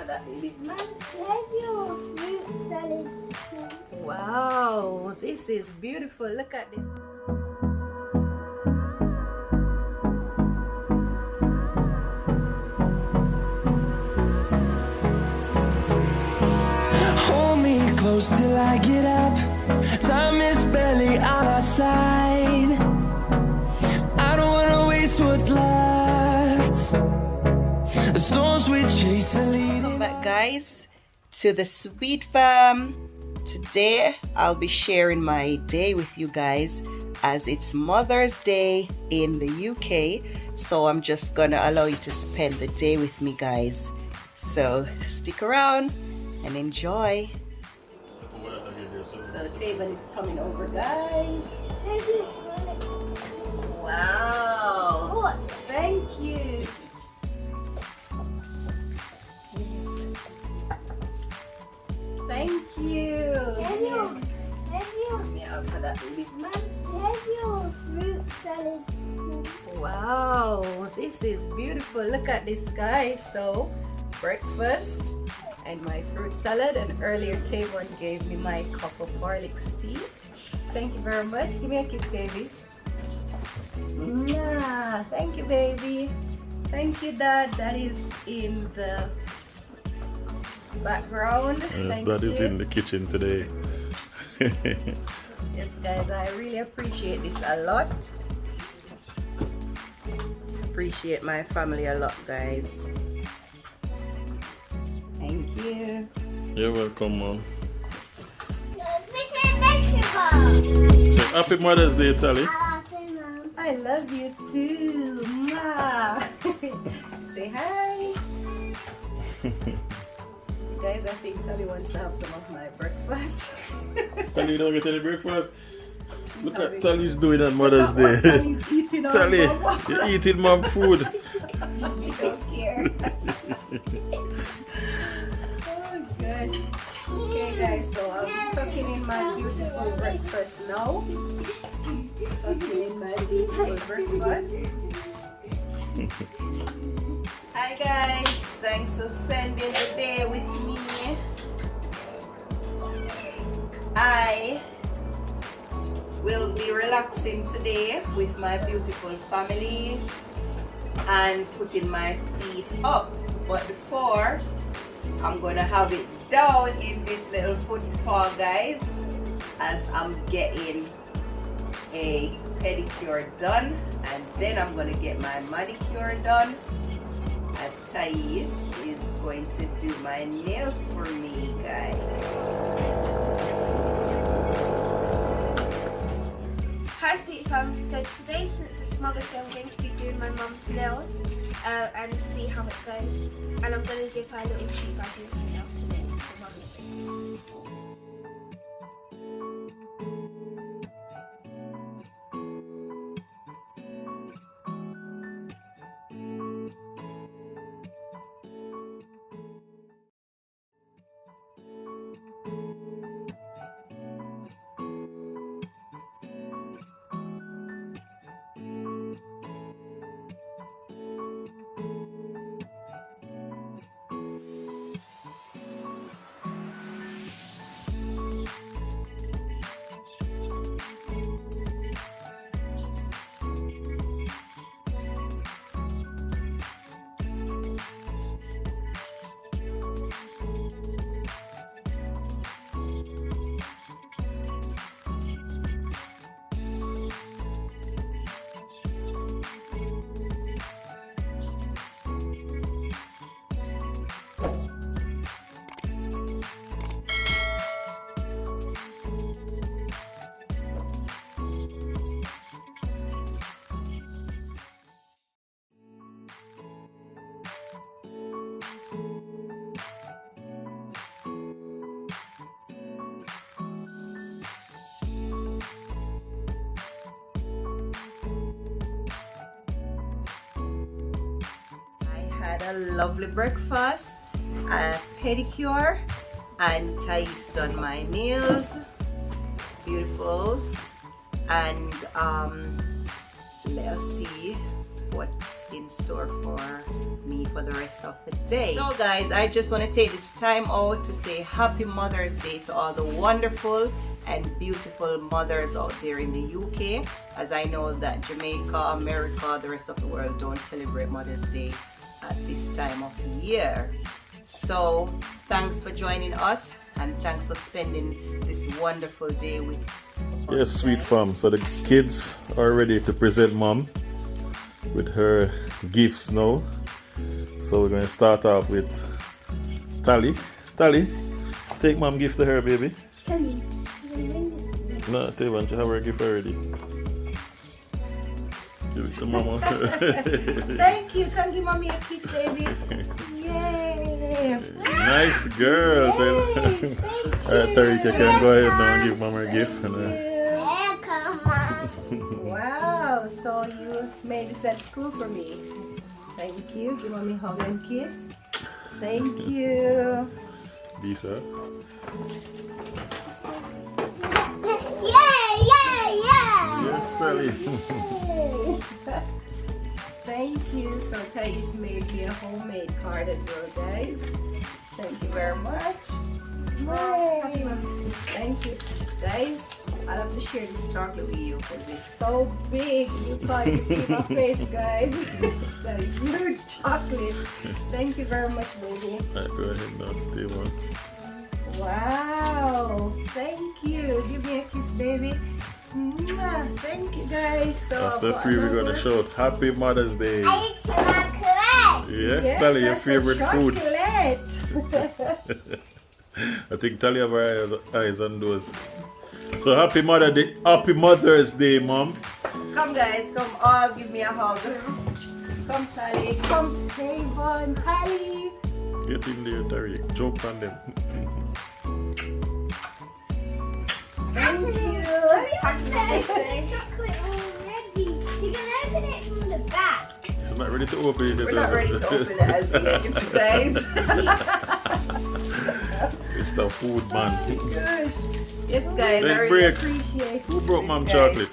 for that, baby. Mom, here's your fruit salad. Wow, this is beautiful. Look at this. Hold me close till I get up. Time is barely on our side. I don't wanna waste what's left. The storms we chase are leading. Welcome back, guys, to the Sweet Farm. Today I'll be sharing my day with you guys as it's Mother's Day in the UK. So I'm just gonna allow you to spend the day with me, guys. So stick around and enjoy. So Taven is coming over, guys. Wow. Oh, Thank you. Thank you. Yeah, for that, baby. Mom, here's your fruit salad. Wow, this is beautiful. Look at this, guys. So breakfast and my fruit salad, and earlier Tavon gave me my cup of Horlicks tea. Thank you very much. Give me a kiss, baby. Yeah, thank you, baby. Thank you, Dad. That is in the background. Thank that is you. in the kitchen today. Yes, guys, I really appreciate this a lot. Appreciate my family a lot, guys. Thank you. You're welcome, Mom. Fish and vegetables. So, happy Mother's Day, Tally. Mom. I love you too. Mwah. Say hi. Guys, I think Tally wants to have some of my breakfast. Tally, you don't get any breakfast? Look at Tally's doing on Mother's Look at what Day. Tally's eating on Tally, Mama. you're eating Mom food. She don't care. Oh gosh. Okay, guys, so I'm tucking in my beautiful breakfast now. Tucking in my beautiful breakfast. Hi guys, thanks for spending the day with me. I will be relaxing today with my beautiful family and putting my feet up. But before, I'm gonna have it down in this little foot spa, guys, as I'm getting a pedicure done, and then I'm gonna get my manicure done, as Thais is going to do my nails for me, guys. Hi Sweet Fam, so today since it's Mother's Day I'm going to be doing my mum's nails and see how it goes, and I'm going to give her a little treat by doing her nails today for Mother's Day. A lovely breakfast, a pedicure, and Thais done my nails. Beautiful. And let us see what's in in store for me for the rest of the day. So guys, I just want to take this time out to say happy Mother's Day to all the wonderful and beautiful mothers out there in the UK, as I know that Jamaica, America, the rest of the world don't celebrate Mother's Day at this time of the year. So thanks for joining us, and thanks for spending this wonderful day with us. Yes, sweet guys. fam. So the kids are ready to present mom with her gifts now. So we're going to start off with Tally. Tally, take mom gift to her, baby. Tell me. No, tell you, you have her gift already. Give it to mama. Thank you. Can give mommy a kiss, baby. Yay! Nice girl. Yay, thank Alright, Tariq, you can go ahead now and give mama a gift. And, Yeah, come on. Wow, so you made this at school for me. Thank you. Give mommy a hug and kiss. Thank you. Lisa. Yeah. Yes, Tally. Thank you. So Thais made me a homemade card as well, guys. Thank you very much. Yay. Thank you. Guys, I'll have to share this chocolate with you because it's so big. You can't see my face, guys. It's a huge chocolate. Thank you very much, baby. Alright, go ahead now. Take one. Wow. Thank you. Give me a kiss, baby. Mwah. Thank you, guys. So After three, we're going to shout Happy Mother's Day. I eat chocolate. Yes, Tally, your that's a favorite food. chocolate. I think Tally have her eyes on those. So happy Mother's Day, mom. Come, guys. Come, all give me a hug. Come, Tally. Come, Tavon. Tally. Get in there, Tariq. Joke on them. Thank you. Chocolate already. You can open it from the back. It's not ready to open it. We're not ready to open it as yet, guys. It's the food, man. Gosh. Yes, guys. Let's I really break. appreciate Who broke this, mom guys. chocolate?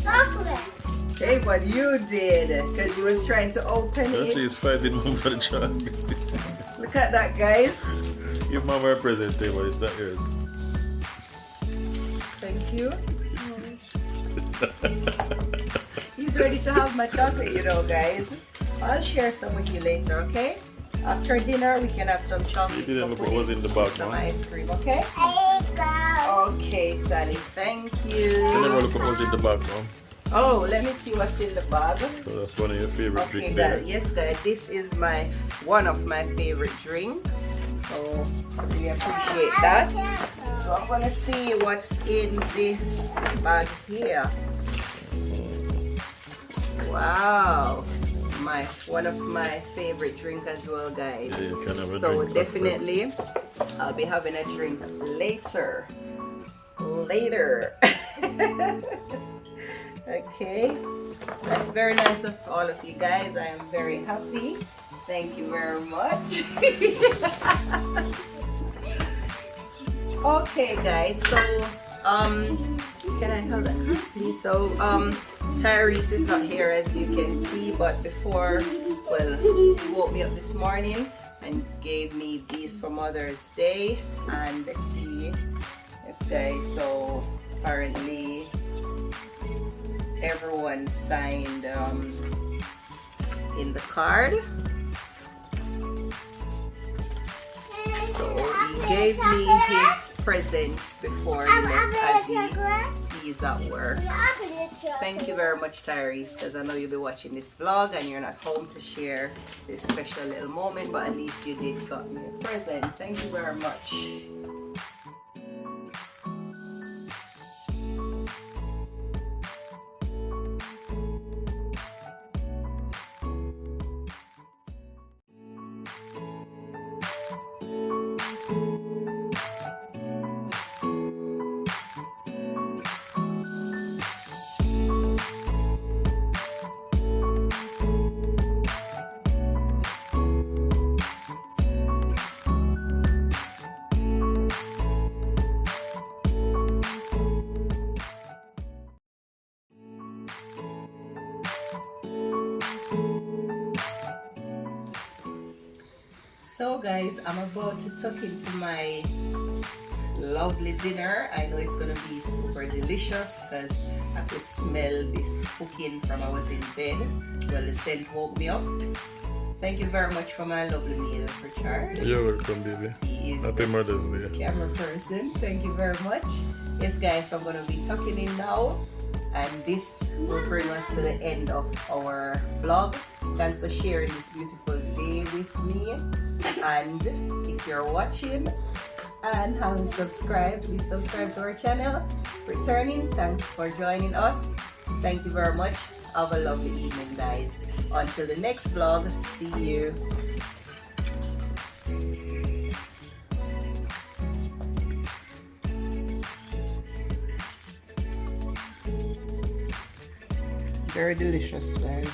Chocolate. Hey, what you did, because you was trying to open Actually, it. it's fighting mom for the chocolate. Look at that, guys. Give mom her present, Table. It's not yours. Thank you. He's ready to have my chocolate, you know, guys. I'll share some with you later, okay? After dinner, we can have some chocolate. You didn't look what pudding, was in the bag, some man. ice cream, okay? There you go. Okay, Sally. Thank You never you. look what was in the bag, mom. Oh, let me see what's in the bag. So that's one of your favorite Okay, drinks there. guys. Yes, guys. This is one of my favorite drink. So I really appreciate that. So I'm gonna see what's in this bag here. Wow, one of my favorite drink as well, guys. Yeah, you can have a So drink. definitely, I'll be having a drink later. Okay, that's very nice of all of you guys. I am very happy. Thank you very much. Okay, guys. So can I have that, please? So Tyrese is not here, as you can see, but before, well, he woke me up this morning and gave me these for Mother's Day. And let's see, yes, guys. So apparently everyone signed in the card. So he gave me his presents before he left, as he's at work. Thank you very much, Tyrese, because I know you'll be watching this vlog and you're not home to share this special little moment, but at least you did got me a present. Thank you very much. So guys, I'm about to tuck into my lovely dinner. I know it's gonna be super delicious because I could smell this cooking from I was in bed. Well, the scent woke me up. Thank you very much for my lovely meal, Richard. You're welcome, baby. He is Happy the Mother's Day. camera person. Thank you very much. Yes guys, I'm gonna be tucking in now, and this will bring us to the end of our vlog. Thanks for sharing this beautiful day with me. And if you're watching and haven't subscribed, please subscribe to our channel. Returning, thanks for joining us. Thank you very much. Have a lovely evening, guys. Until the next vlog, see you. Very delicious, guys.